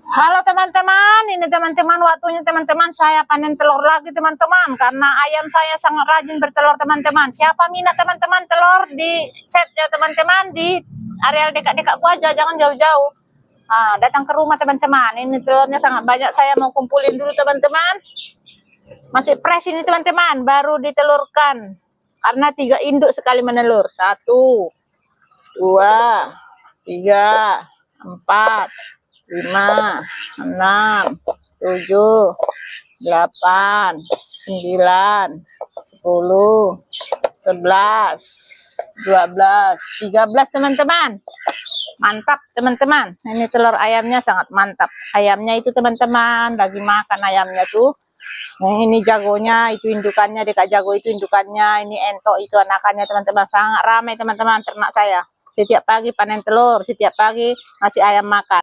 Halo teman-teman, ini teman-teman waktunya teman-teman saya panen telur lagi teman-teman, karena ayam saya sangat rajin bertelur teman-teman. Siapa minat teman-teman telur di chat ya teman-teman, di areal dekat-dekat aja, jangan jauh-jauh. Datang ke rumah teman-teman. Ini telurnya sangat banyak, saya mau kumpulin dulu teman-teman. Masih fresh ini teman-teman, baru ditelurkan. Karena 3 induk sekali menelur. 1, 2, 3, 4, 5, 6, 7, 8, 9, 10, 11, 12, 13 teman-teman. Mantap teman-teman. Ini telur ayamnya sangat mantap. Ayamnya itu teman-teman lagi makan ayamnya tuh. Nah, ini jagonya, itu indukannya, dekat jago itu indukannya, ini entok itu anakannya teman-teman. Sangat ramai teman-teman ternak saya. Setiap pagi panen telur, setiap pagi ngasih ayam makan.